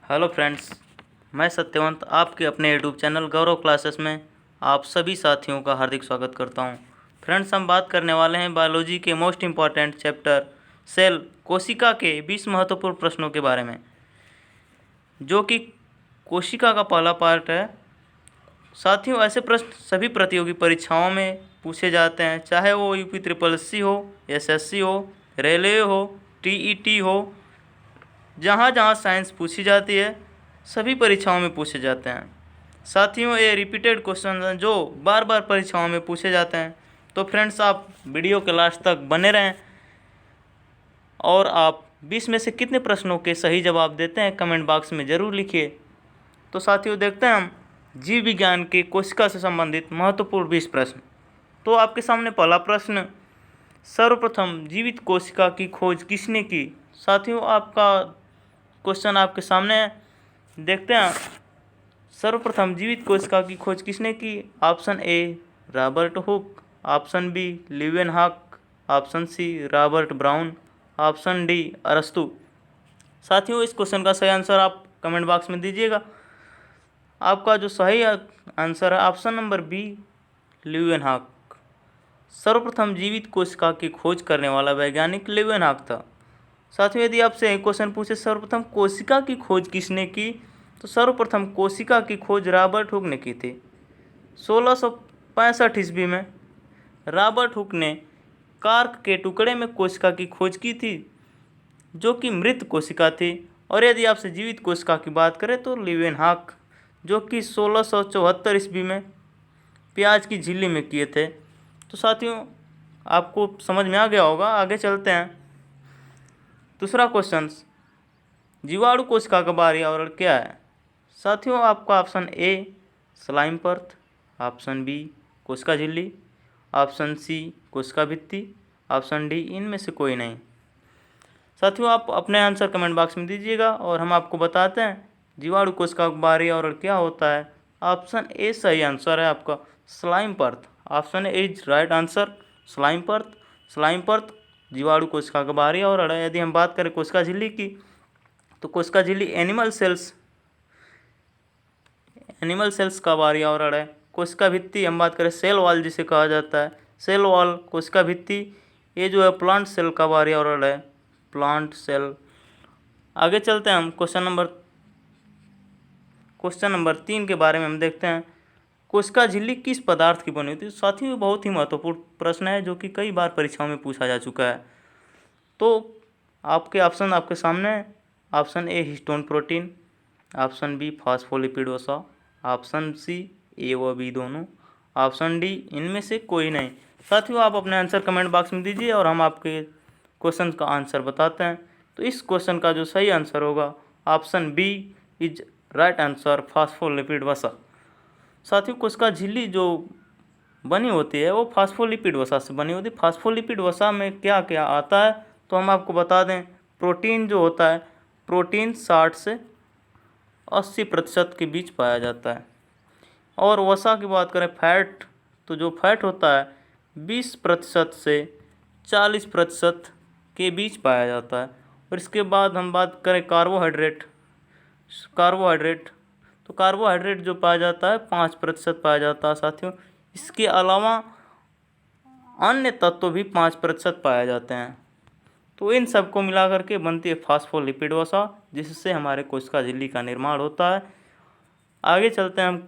Hello friends, मैं सत्यवंत आपके अपने यूट्यूब चैनल गौरव क्लासेस में आप सभी साथियों का हार्दिक स्वागत करता हूं। फ्रेंड्स, हम बात करने वाले हैं बायोलॉजी के मोस्ट इम्पॉर्टेंट चैप्टर सेल कोशिका के 20 महत्वपूर्ण प्रश्नों के बारे में, जो कि कोशिका का पहला पार्ट है। साथियों, ऐसे प्रश्न सभी प्रतियोगी परीक्षाओं में पूछे जाते हैं, चाहे वो यूपी ट्रिपल एससी हो, एसएससी हो, रेलवे हो, टीईटी हो। जहाँ जहाँ साइंस पूछी जाती है सभी परीक्षाओं में पूछे जाते हैं। साथियों, ये रिपीटेड क्वेश्चन हैं जो बार बार परीक्षाओं में पूछे जाते हैं। तो फ्रेंड्स, आप वीडियो के लास्ट तक बने रहें और आप 20 में से कितने प्रश्नों के सही जवाब देते हैं कमेंट बॉक्स में ज़रूर लिखिए। तो साथियों, देखते हैं हम जीव विज्ञान के कोशिका से संबंधित महत्वपूर्ण 20 प्रश्न। तो आपके सामने पहला प्रश्न, सर्वप्रथम जीवित कोशिका की खोज किसने की? साथियों, आपका क्वेश्चन आपके सामने है, देखते हैं। सर्वप्रथम जीवित कोशिका की खोज किसने की? Option A Robert Hooke, option B Leeuwenhoek, option C Robert Brown, option D अरस्तु। साथियों, इस क्वेश्चन का सही आंसर आप कमेंट बॉक्स में दीजिएगा। आपका जो सही आंसर है ऑप्शन नंबर बी लीवेनहॉक। सर्वप्रथम जीवित कोशिका की खोज करने वाला वैज्ञानिक लीवेनहॉक था। साथियों, यदि आपसे एक क्वेश्चन पूछे सर्वप्रथम कोशिका की खोज किसने की, तो सर्वप्रथम कोशिका की खोज रॉबर्ट हुक ने की थी। 1665 ईस्वी में रॉबर्ट हुक ने कार्क के टुकड़े में कोशिका की खोज की थी, जो कि मृत कोशिका थी। और यदि आपसे जीवित कोशिका की बात करें तो लीवेनहॉक, जो कि 1674 ईस्वी में प्याज की झिल्ली में किए थे। तो साथियों, आपको समझ में आ गया होगा। आगे चलते हैं। दूसरा क्वेश्चन, जीवाणु कोशिका का बाहरी आवरण क्या है? साथियों, आपका ऑप्शन ए स्लाइम पर्थ, ऑप्शन बी कोशिका झिल्ली, ऑप्शन सी कोशिका भित्ति, ऑप्शन डी इनमें से कोई नहीं। साथियों, आप अपने आंसर कमेंट बॉक्स में दीजिएगा और हम आपको बताते हैं जीवाणु कोशिका का बाहरी आवरण क्या होता है। ऑप्शन ए सही आंसर है आपका, स्लाइम पर्थ। Option A is right answer, slime Perth. Slime Perth जीवाणु कोशिका का बाहरी आवरण है। यदि हम बात करें कोशिका झिल्ली की, तो कोशिका झिल्ली एनिमल सेल्स का बाहरी आवरण है। कोशिका भित्ति हम बात करें सेल वॉल जिसे कहा जाता है, सेल वॉल कोशिका भित्ति, ये जो है प्लांट सेल का बाहरी आवरण है, प्लांट सेल। आगे चलते हैं हम क्वेश्चन नंबर 3 के बारे में हम देखते हैं। कोशिका झिल्ली किस पदार्थ की बनी होती है? साथियों, ये बहुत ही महत्वपूर्ण प्रश्न है जो कि कई बार परीक्षाओं में पूछा जा चुका है। तो आपके ऑप्शन आपके सामने है। Option A histone protein, option B phospholipid वसा, ऑप्शन सी ए व बी दोनों, ऑप्शन डी इनमें से कोई नहीं। साथियों, आप अपने आंसर कमेंट बॉक्स में दीजिए और हम आपके क्वेश्चन का आंसर बताते हैं। तो इस क्वेश्चन का जो सही आंसर होगा option B is right answer, phospholipid वसा। साथियों, कोशिका झिल्ली जो बनी होती है वो फॉस्फोलिपिड वसा से बनी होती है। फॉस्फोलिपिड वसा में क्या क्या आता है, तो हम आपको बता दें। प्रोटीन जो होता है, प्रोटीन 60 से 80% के बीच पाया जाता है। और वसा की बात करें फैट, तो जो फैट होता है 20% से 40% के बीच पाया जाता है। और इसके बाद हम बात करें कार्बोहाइड्रेट, तो कार्बोहाइड्रेट जो पाया जाता है 5% पाया जाता है। साथियों, इसके अलावा अन्य तत्व भी 5% पाए जाते हैं। तो इन सबको मिला करके बनती है फॉस्फोलिपिड वसा, जिससे हमारे कोशिका झिल्ली का निर्माण होता है। आगे चलते हैं हम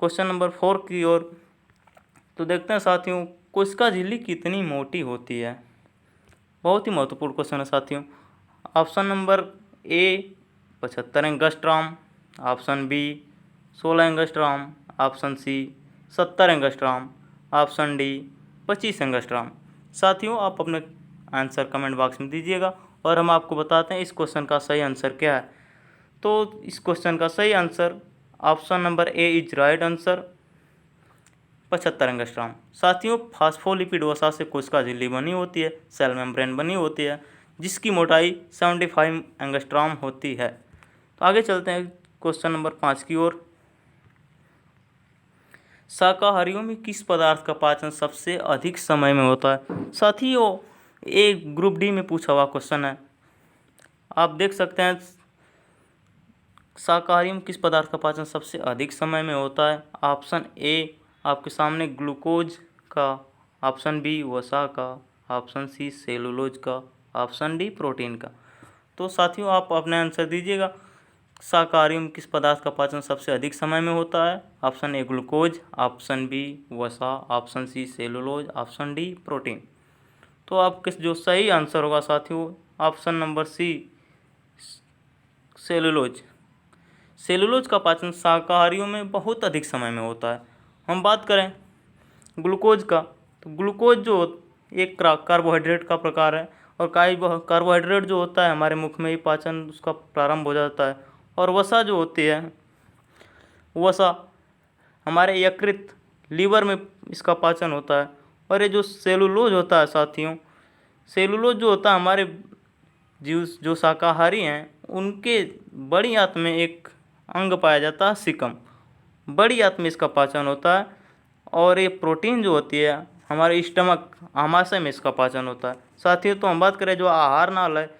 क्वेश्चन नंबर 4 की ओर। तो देखते हैं साथियों, कोशिका झिल्ली कितनी मोटी होती है? बहुत ही महत्वपूर्ण क्वेश्चन है साथियों। Option number A 75 angstrom, option B 16 angstrom, option C 70 angstrom, option D 25 angstrom. साथियों, आप अपने आंसर कमेंट बॉक्स में दीजिएगा और हम आपको बताते हैं इस क्वेश्चन का सही आंसर क्या है। तो इस क्वेश्चन का सही answer option number A is right answer, 75 angstrom. साथियों, फॉस्फोलिपिड वसा से कोशिका झिल्ली बनी होती है, सेल मेम्ब्रेन बनी होती है, जिसकी मोटाई 75 एंगस्ट्रॉम होती है। तो आगे चलते हैं क्वेश्चन नंबर 5 की ओर। शाकाहारियों में किस पदार्थ का पाचन सबसे अधिक समय में होता है? साथियों, एक ग्रुप डी में पूछा हुआ क्वेश्चन है। आप देख सकते हैं शाकाहारी में किस पदार्थ का पाचन सबसे अधिक समय में होता है? ऑप्शन ए आपके सामने ग्लूकोज का, ऑप्शन बी वसा का, ऑप्शन सी सेलुलोज का, ऑप्शन डी प्रोटीन का। तो साथियों आप अपने आंसर दीजिएगा। शाकाहारी में किस पदार्थ का पाचन सबसे अधिक समय में होता है? Option A glucose, option B वसा, option C cellulose, option D protein. तो आपके जो सही आंसर होगा साथियों option number C cellulose. Cellulose का पाचन शाकाहारियों में बहुत अधिक समय में होता है। हम बात करें ग्लूकोज का, तो ग्लूकोज जो एक कार्बोहाइड्रेट का प्रकार है और कार्बोहाइड्रेट जो होता है हमारे मुख में ही पाचन उसका प्रारंभ हो जाता है। और वसा जो होती है, वसा हमारे यकृत लीवर में इसका पाचन होता है। और ये जो सेलुलोज होता है साथियों, सेलुलोज जो होता है हमारे जीव जो शाकाहारी हैं उनके बड़ी आंत में एक अंग पाया जाता है सिकम, बड़ी आंत में इसका पाचन होता है। और ये प्रोटीन जो होती है हमारे स्टमक आमाशय में इसका पाचन होता है। साथियों तो हम बात करें जो आहार नाल है,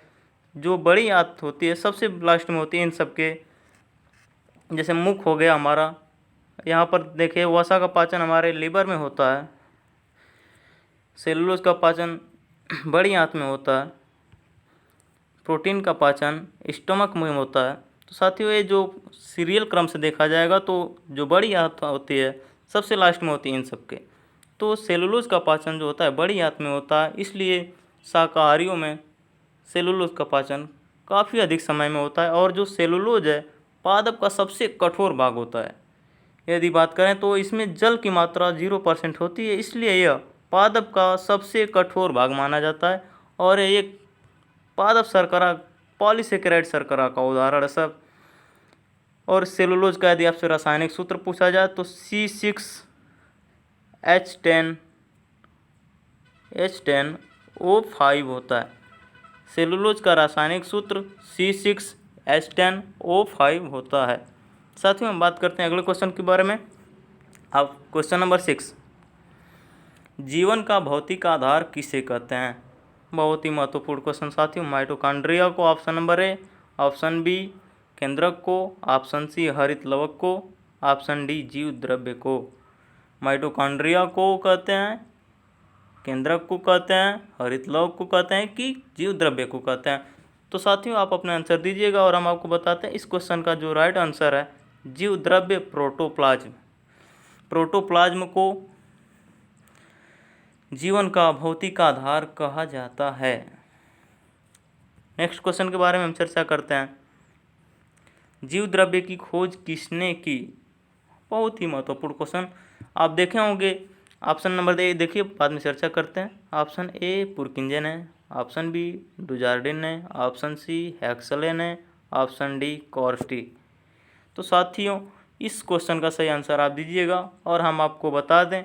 जो बड़ी आंत होती है सबसे लास्ट में होती है इन सबके, जैसे मुख हो गया हमारा, यहाँ पर देखिए वसा का पाचन हमारे लीवर में होता है, सेलुलोज का पाचन बड़ी आंत में होता है, प्रोटीन का पाचन स्टमक में होता है। तो साथियों ये जो सीरियल क्रम से देखा जाएगा तो जो बड़ी आंत होती है सबसे लास्ट में होती है इन सबके। तो सेलुलोज का पाचन जो होता है बड़ी आंत में होता है, इसलिए शाकाहारियों में सेलुलोज का पाचन काफ़ी अधिक समय में होता है। और जो सेलुलोज है पादप का सबसे कठोर भाग होता है। यदि बात करें तो इसमें जल की मात्रा 0% होती है, इसलिए यह पादप का सबसे कठोर भाग माना जाता है। और एक पादप शर्करा पॉलीसेकेराइड शर्करा का उदाहरण है सब। और सेलुलोज का यदि आपसे रासायनिक सूत्र पूछा जाए तो C6H10O5 होता है। सेलुलोज का रासायनिक सूत्र C6H10O5 होता है। साथियों हम बात करते हैं अगले क्वेश्चन के बारे में। अब क्वेश्चन नंबर 6, जीवन का भौतिक आधार किसे कहते हैं? बहुत ही महत्वपूर्ण क्वेश्चन साथियों। माइटोकॉन्ड्रिया को option number A, option B केंद्रक को, ऑप्शन सी हरित लवक को, ऑप्शन डी जीव द्रव्य को। माइटोकॉन्ड्रिया को कहते हैं, केंद्रक को कहते हैं, हरित लवक को कहते हैं कि जीव द्रव्य को कहते हैं? तो साथियों आप अपना आंसर दीजिएगा और हम आपको बताते हैं इस क्वेश्चन का जो राइट आंसर है जीव द्रव्य प्रोटोप्लाज्म। प्रोटोप्लाज्म को जीवन का भौतिक आधार कहा जाता है। नेक्स्ट क्वेश्चन के बारे में हम चर्चा करते हैं। जीव द्रव्य की खोज किसने की? बहुत ही महत्वपूर्ण क्वेश्चन। आप देखे होंगे ऑप्शन नंबर ए देखिए, बाद में चर्चा करते हैं। ऑप्शन ए पुरकिंजे ने, ऑप्शन बी डुजार्डिन ने, ऑप्शन सी हैक्सले ने, ऑप्शन डी कॉर्स्टी। तो साथियों इस क्वेश्चन का सही आंसर आप दीजिएगा और हम आपको बता दें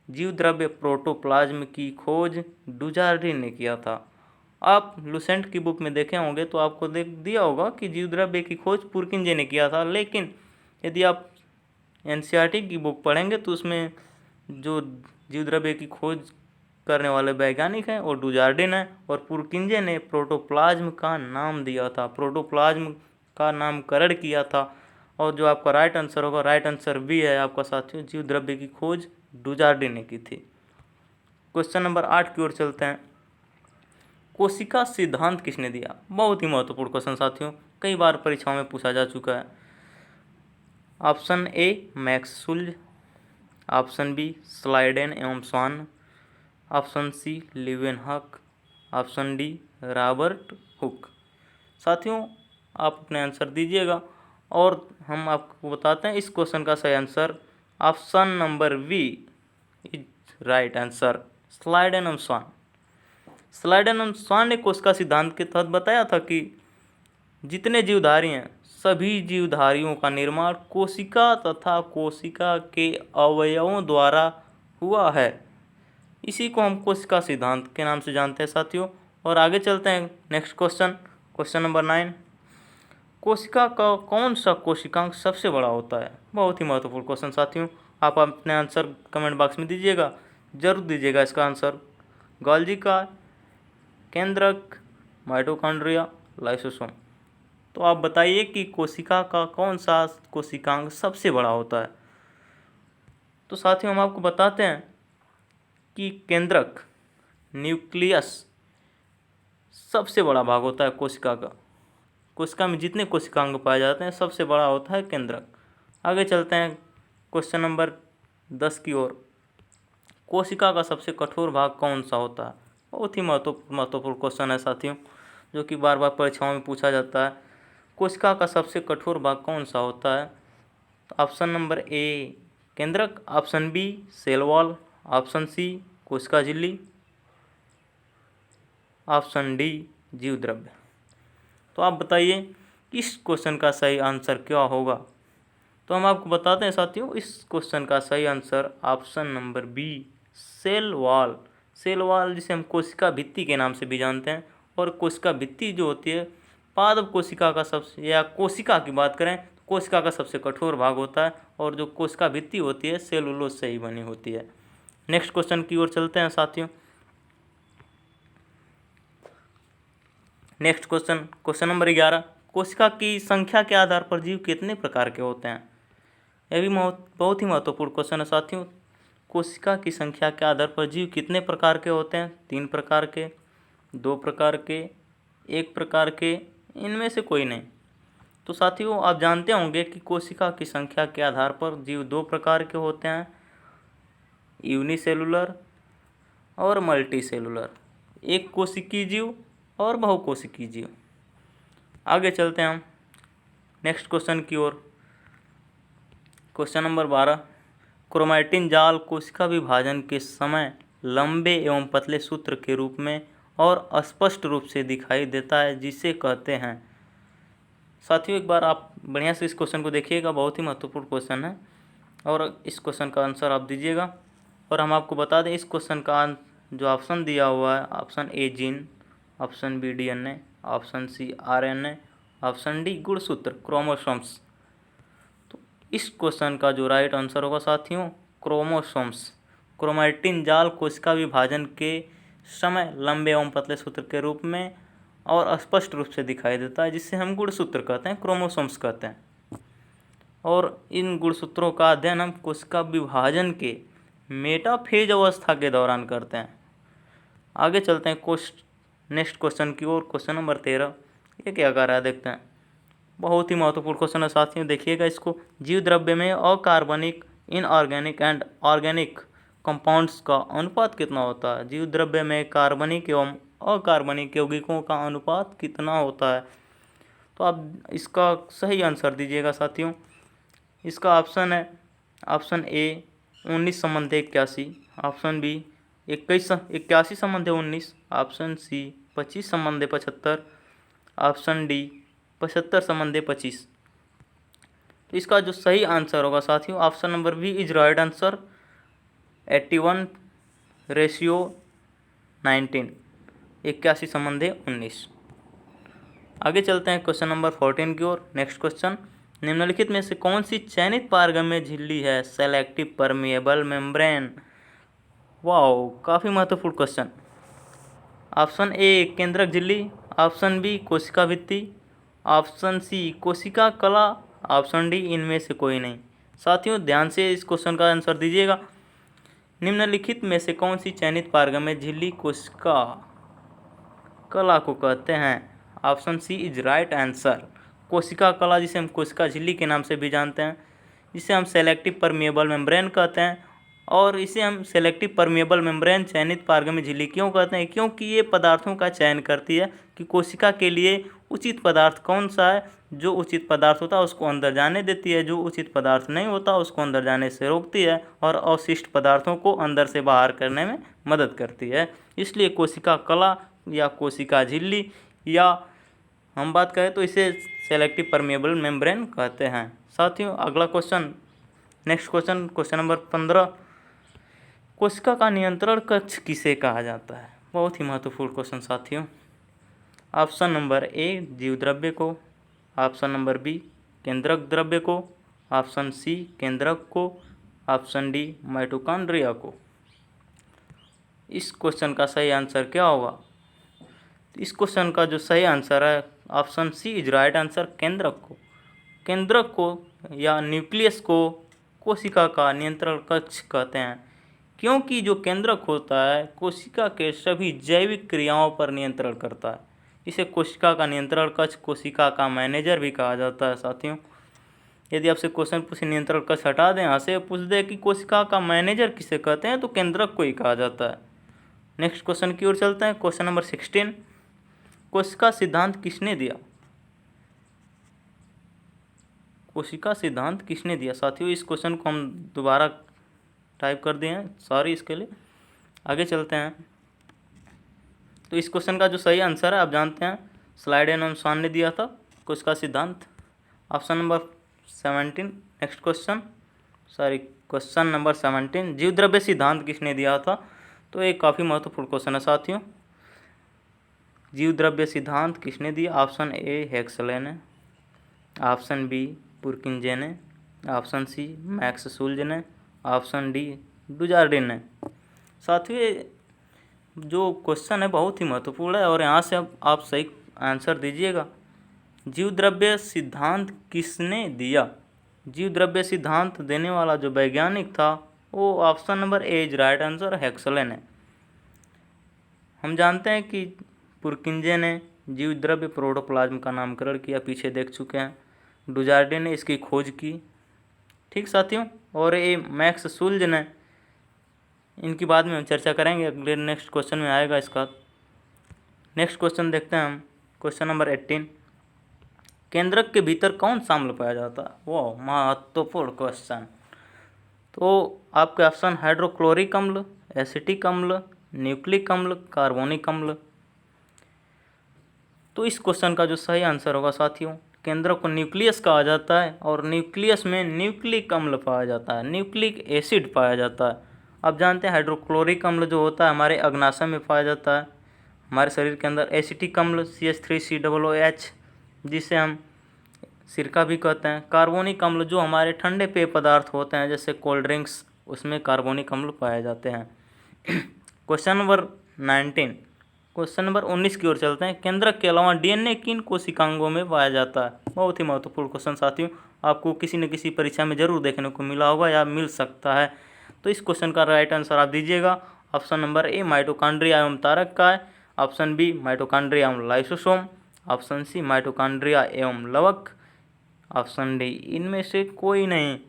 जीव द्रव्य प्रोटोप्लाज्म की खोज डुजार्डिन ने किया था। आप लुसेंट की बुक में देखे होंगे तो आपको देख दिया होगा कि जीव द्रव्य की खोज पुरकिंजे ने किया था, लेकिन यदि आप एनसीईआरटी की बुक पढ़ेंगे तो उसमें जो जीव द्रव्य की खोज करने वाले वैज्ञानिक हैं वो डुजार्डिन है और पुरकिंजे ने प्रोटोप्लाज्म का नाम दिया था, प्रोटोप्लाज्म का नामकरण किया था। और जो आपका राइट आंसर होगा, राइट आंसर बी है आपका साथियों, जीव द्रव्य की खोज डुजार्डिन ने की थी। क्वेश्चन नंबर 8 की ओर चलते हैं। कोशिका सिद्धांत किसने दिया? बहुत ही महत्वपूर्ण क्वेश्चन साथियों, कई बार परीक्षाओं में पूछा जा चुका है। Option A Maxwell, option B Schleiden एवं Schwann, option C Leeuwenhoek, option D Robert Hooke. साथियों आप अपने आंसर दीजिएगा और हम आपको बताते हैं इस क्वेश्चन का सही answer option number B is right answer, Schleiden एवं स्वान। स्लाइडेन एवं स्वान ने कोशिका सिद्धांत के तहत बताया था कि जितने जीवधारी हैं सभी जीवधारियों का निर्माण कोशिका तथा कोशिका के अवयवों द्वारा हुआ है। इसी को हम कोशिका सिद्धांत के नाम से जानते हैं साथियों। और आगे चलते हैं नेक्स्ट क्वेश्चन, क्वेश्चन नंबर 9, कोशिका का कौन सा कोशिकांग सबसे बड़ा होता है? बहुत ही महत्वपूर्ण क्वेश्चन साथियों, आप अपने आंसर कमेंट बॉक्स में दीजिएगा, जरूर दीजिएगा इसका आंसर। गोल्गी का, केंद्रक, माइटोकॉन्ड्रिया, लाइसोसोम। तो आप बताइए कि कोशिका का कौन सा कोशिकांग सबसे बड़ा होता है। तो साथियों हम आपको बताते हैं कि केंद्रक न्यूक्लियस सबसे बड़ा भाग होता है कोशिका का। कोशिका में जितने कोशिकांग पाए जाते हैं सबसे बड़ा होता है केंद्रक। आगे चलते हैं क्वेश्चन नंबर 10 की ओर। कोशिका का सबसे कठोर भाग कौन सा होता है। बहुत ही महत्वपूर्ण क्वेश्चन है साथियों, जो कि बार बार परीक्षाओं में पूछा जाता है। कोशिका का सबसे कठोर भाग कौन सा होता है। ऑप्शन नंबर ए केंद्रक, option B cell wall, option C कोशिका झिल्ली, ऑप्शन डी जीव द्रव्य। तो आप बताइए इस क्वेश्चन का सही आंसर क्या होगा। तो हम आपको बताते हैं साथियों, इस क्वेश्चन का सही answer option number B cell wall. Cell wall जिसे हम कोशिका भित्ति के नाम से भी जानते हैं। और कोशिका भित्ति जो होती है पादप कोशिका का सबसे, या कोशिका की बात करें तो कोशिका का सबसे कठोर भाग होता है। और जो कोशिका भित्ति होती है सेलुलोज से ही बनी होती है। नेक्स्ट क्वेश्चन की ओर चलते हैं साथियों। Next question number 11। कोशिका की संख्या के आधार पर जीव कितने प्रकार के होते हैं। यह भी बहुत ही महत्वपूर्ण क्वेश्चन है साथियों। कोशिका की संख्या के आधार पर जीव कितने प्रकार के होते हैं। 3 प्रकार के, 2 प्रकार के, 1 प्रकार के, इनमें से कोई नहीं। तो साथियों आप जानते होंगे कि कोशिका की संख्या के आधार पर जीव 2 प्रकार के होते हैं, यूनिसेलुलर और मल्टीसेलुलर। एक कोशिकीय जीव और बहुकोशिकीय जीव। आगे चलते हैं हम नेक्स्ट क्वेश्चन की ओर। Question number 12। क्रोमैटिन जाल कोशिका विभाजन के समय लंबे एवं पतले सूत्र के रूप में और स्पष्ट रूप से दिखाई देता है, जिसे कहते हैं। साथियों एक बार आप बढ़िया से इस क्वेश्चन को देखिएगा, बहुत ही महत्वपूर्ण क्वेश्चन है और इस क्वेश्चन का आंसर आप दीजिएगा। और हम आपको बता दें इस क्वेश्चन का जो ऑप्शन दिया हुआ है, option A gene, option B DNA, option C RNA, option D गुणसूत्र क्रोमोसोम्स। तो इस क्वेश्चन का जो राइट आंसर होगा साथियों क्रोमोसोम्स। क्रोमैटिन जाल कोशिका विभाजन के समय लंबे एवं पतले सूत्र के रूप में और स्पष्ट रूप से दिखाई देता है, जिससे हम गुणसूत्र कहते हैं, क्रोमोसोम्स कहते हैं। और इन गुणसूत्रों का अध्ययन हम कोशिका विभाजन के मेटाफेज अवस्था के दौरान करते हैं। आगे चलते हैं नेक्स्ट क्वेश्चन की ओर। Question number 13। ये क्या कह रहा है देखते हैं। बहुत ही महत्वपूर्ण क्वेश्चन है साथियों, देखिएगा इसको। जीव द्रव्य में अकार्बनिक, इनऑर्गेनिक एंड ऑर्गेनिक कंपाउंड्स का अनुपात कितना होता है। जीव द्रव्य में कार्बनिक एवं अकार्बनिक यौगिकों का अनुपात कितना होता है। तो आप इसका सही आंसर दीजिएगा साथियों। इसका ऑप्शन है ऑप्शन ए 19 संबंध 81, ऑप्शन बी 81 संबंध 19, ऑप्शन सी 25 संबंध 75, ऑप्शन डी 75 संबंध 25। तो इसका जो सही आंसर होगा साथियों option number B is right answer 81:19, 81 संबंध 19। आगे चलते हैं क्वेश्चन नंबर 14 की ओर। Next question. निम्नलिखित में से कौन सी चयनित पारगम्य झिल्ली है। Selective permeable membrane. वाओ, काफ़ी महत्वपूर्ण क्वेश्चन। ऑप्शन ए केंद्रक झिल्ली, ऑप्शन बी कोशिका भित्ति, ऑप्शन सी कोशिका कला, ऑप्शन डी इनमें से कोई नहीं। साथियों ध्यान से इस क्वेश्चन का आंसर दीजिएगा। निम्नलिखित में से कौन सी चयनित पारगम्य झिल्ली कोशिका कला को कहते हैं। Option C is right answer कोशिका कला, जिसे हम कोशिका झिल्ली के नाम से भी जानते हैं, जिसे हम सेलेक्टिव परमिएबल मेम्ब्रेन कहते हैं। और इसे हम सेलेक्टिव परमिएबल मेम्ब्रेन चयनित पारगम्य झिल्ली क्यों कहते हैं, क्योंकि ये पदार्थों का चयन करती है कि कोशिका के लिए उचित पदार्थ कौन सा है। जो उचित पदार्थ होता है उसको अंदर जाने देती है, जो उचित पदार्थ नहीं होता उसको अंदर जाने से रोकती है और अवशिष्ट पदार्थों को अंदर से बाहर करने में मदद करती है। इसलिए कोशिका कला या कोशिका झिल्ली, या हम बात करें तो इसे सेलेक्टिव परमिएबल मेम्ब्रेन कहते हैं। साथियों अगला क्वेश्चन, नेक्स्ट क्वेश्चन नंबर 15। कोशिका का नियंत्रण कक्ष किसे कहा जाता है। बहुत ही महत्वपूर्ण क्वेश्चन साथियों। ऑप्शन नंबर ए जीव द्रव्य को, ऑप्शन नंबर बी केंद्रक द्रव्य को, ऑप्शन सी केंद्रक को, ऑप्शन डी माइटोकॉन्ड्रिया को। इस क्वेश्चन का सही आंसर क्या होगा। इस क्वेश्चन का जो सही आंसर है option C is right answer. केंद्रक को या न्यूक्लियस को कोशिका का नियंत्रण कक्ष कहते हैं, क्योंकि जो केंद्रक होता है कोशिका के सभी जैविक क्रियाओं पर नियंत्रण करता है। इसे कोशिका का नियंत्रण कक्ष, कोशिका का मैनेजर भी कहा जाता है। साथियों, यदि आपसे क्वेश्चन पूछे नियंत्रण कक्ष हटा दें, यहाँ से पूछ दे कि कोशिका का मैनेजर किसे कहते हैं, तो केंद्रक को ही कहा जाता है। नेक्स्ट क्वेश्चन की ओर चलते हैं। क्वेश्चन नंबर 16, कोशिका सिद्धांत किसने दिया? कोशिका सिद्धांत किसने दिया? साथियों, इस क्वेश्चन को हम दोबारा टाइप कर दिए हैं, सॉरी इसके लिए। आगे चलते हैं। तो इस क्वेश्चन का जो सही आंसर है आप जानते हैं, स्लाइडेनसन ने दिया था कोशिका सिद्धांत। Option number 17। Next question number 17, जीव द्रव्य सिद्धांत किसने दिया था? तो एक काफ़ी महत्वपूर्ण क्वेश्चन है साथियों। जीव द्रव्य सिद्धांत किसने दिया? ऑप्शन ए हेक्सले ने, ऑप्शन बी पुरकिंजे ने, ऑप्शन सी मैक्स शुल्ज ने, ऑप्शन डी डुजार्डिन ने। साथियों, जो क्वेश्चन है बहुत ही महत्वपूर्ण है और यहाँ से अब आप सही आंसर दीजिएगा। जीव द्रव्य सिद्धांत किसने दिया? जीव द्रव्य सिद्धांत देने वाला जो वैज्ञानिक था वो option number A is right answer, Huxley ने। हम जानते हैं कि पुरकिंजे ने जीव द्रव्य प्रोटोप्लाज्म का नामकरण किया, पीछे देख चुके हैं। डुजार्डिन ने इसकी खोज की, ठीक साथियों। और ये मैक्स शुल्ज ने, इनकी बाद में हम चर्चा करेंगे, अगले नेक्स्ट क्वेश्चन में आएगा इसका। नेक्स्ट क्वेश्चन देखते हैं हम। क्वेश्चन नंबर 18, केंद्रक के भीतर कौन सा अम्ल पाया जाता है? वो महत्वपूर्ण क्वेश्चन। तो आपके ऑप्शन हाइड्रोक्लोरिक अम्ल, एसिटिक अम्ल, न्यूक्लिक अम्ल, कार्बोनिक अम्ल। तो इस क्वेश्चन का जो सही आंसर होगा साथियों, केंद्रक को न्यूक्लियस कहा जाता है और न्यूक्लियस में न्यूक्लिक अम्ल पाया जाता है, न्यूक्लिक एसिड पाया जाता है। आप जानते हैं हाइड्रोक्लोरिक अम्ल जो होता है हमारे अग्नाशय में पाया जाता है, हमारे शरीर के अंदर। एसिटिक अम्ल CH3COOH, जिसे हम सिरका भी कहते हैं। कार्बोनिक अम्ल जो हमारे ठंडे पेय पदार्थ होते हैं जैसे कोल्ड ड्रिंक्स, उसमें कार्बोनिक अम्ल पाए जाते हैं। क्वेश्चन नंबर 19, क्वेश्चन नंबर 19 की ओर चलते हैं। केंद्रक के अलावा DNA किन कोशिकांगों में पाया जाता है? बहुत ही महत्वपूर्ण क्वेश्चन साथियों, आपको किसी न किसी परीक्षा में जरूर देखने को मिला होगा या मिल सकता है। तो इस क्वेश्चन का राइट आंसर आप दीजिएगा। ऑप्शन नंबर ए माइटोकॉन्ड्रिया एवं तारक काय, ऑप्शन बी माइटोकॉन्ड्रिया एवं लाइसोसोम, ऑप्शन सी माइटोकॉन्ड्रिया एवं लवक, ऑप्शन डी इनमें से कोई नहीं।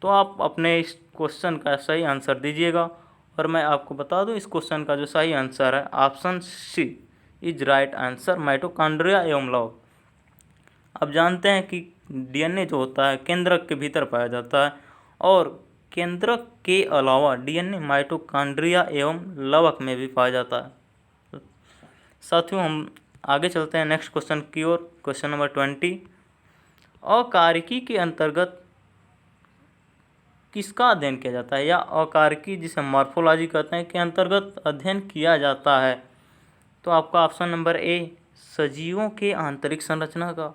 तो आप अपने इस क्वेश्चन का सही आंसर दीजिएगा और मैं आपको बता दूं इस क्वेश्चन का जो सही आंसर है option C is right answer, mitochondria एवं लवक। अब जानते हैं कि DNA जो होता है केंद्रक के भीतर पाया जाता है और केंद्रक के अलावा DNA माइटोकॉन्ड्रिया एवं लवक में भी पाया जाता है। साथियों, हम आगे चलते हैं नेक्स्ट क्वेश्चन की ओर। क्वेश्चन नंबर 20, अकारिकी के अंतर्गत किसका अध्ययन किया जाता है? या अकारिकी जिसे मॉर्फोलॉजी कहते हैं के अंतर्गत अध्ययन किया जाता है? तो आपका ऑप्शन नंबर ए सजीवों के आंतरिक संरचना का,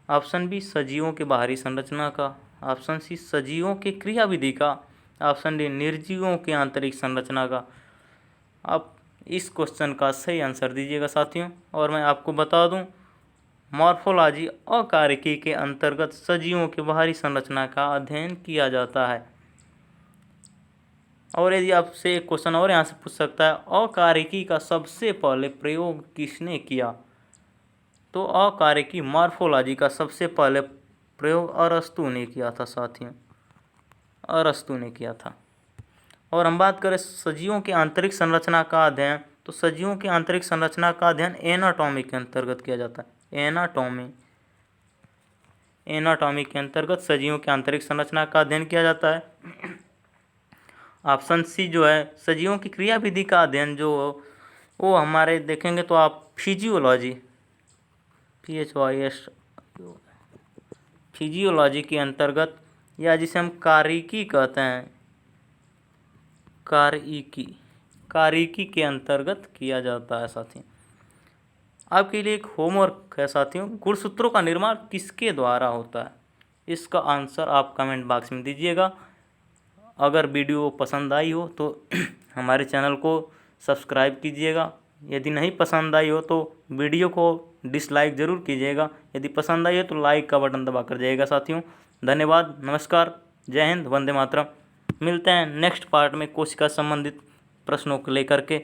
ऑप्शन बी सजीवों के बाहरी संरचना का, ऑप्शन सी सजीवों के क्रियाविधि का, ऑप्शन डी निर्जीवों के आंतरिक संरचना का। आप इस क्वेश्चन का सही आंसर दीजिएगा साथियों। और मैं आपको बता दूं, मॉर्फोलॉजी अकारिकी के अंतर्गत सजीवों के बाहरी संरचना का अध्ययन किया जाता है। और यदि आपसे एक क्वेश्चन और यहाँ से पूछ सकता है, अकारिकी का सबसे पहले प्रयोग किसने किया? तो अकारिकी मॉर्फोलॉजी का सबसे पहले प्रयोग अरस्तु ने किया था साथियों, अरस्तु ने किया था। और हम बात करें सजीवों की आंतरिक संरचना का अध्ययन, तो सजीवों की आंतरिक संरचना का अध्ययन एनाटॉमी के अंतर्गत किया जाता है। एनाटॉमी के अंतर्गत सजीवों की आंतरिक संरचना का अध्ययन किया जाता है। ऑप्शन सी जो है सजीवों की क्रियाविधि का अध्ययन जो वो हमारे देखेंगे तो आप फिजियोलॉजी, फिजियोलॉजी के अंतर्गत, या जिसे हम कारिकी कहते हैं, कारिकी के अंतर्गत किया जाता है साथियों। आपके लिए एक होमवर्क है साथियों, गुणसूत्रों का निर्माण किसके द्वारा होता है? इसका आंसर आप कमेंट बॉक्स में दीजिएगा। अगर वीडियो पसंद आई हो तो हमारे चैनल को सब्सक्राइब कीजिएगा, यदि नहीं पसंद आई हो तो वीडियो को डिसलाइक ज़रूर कीजिएगा। यदि पसंद आई हो तो लाइक का बटन दबा कर जाइएगा साथियों। धन्यवाद, नमस्कार, जय हिंद, वंदे मातरम। मिलते हैं नेक्स्ट पार्ट में कोशिका संबंधित प्रश्नों को लेकर के।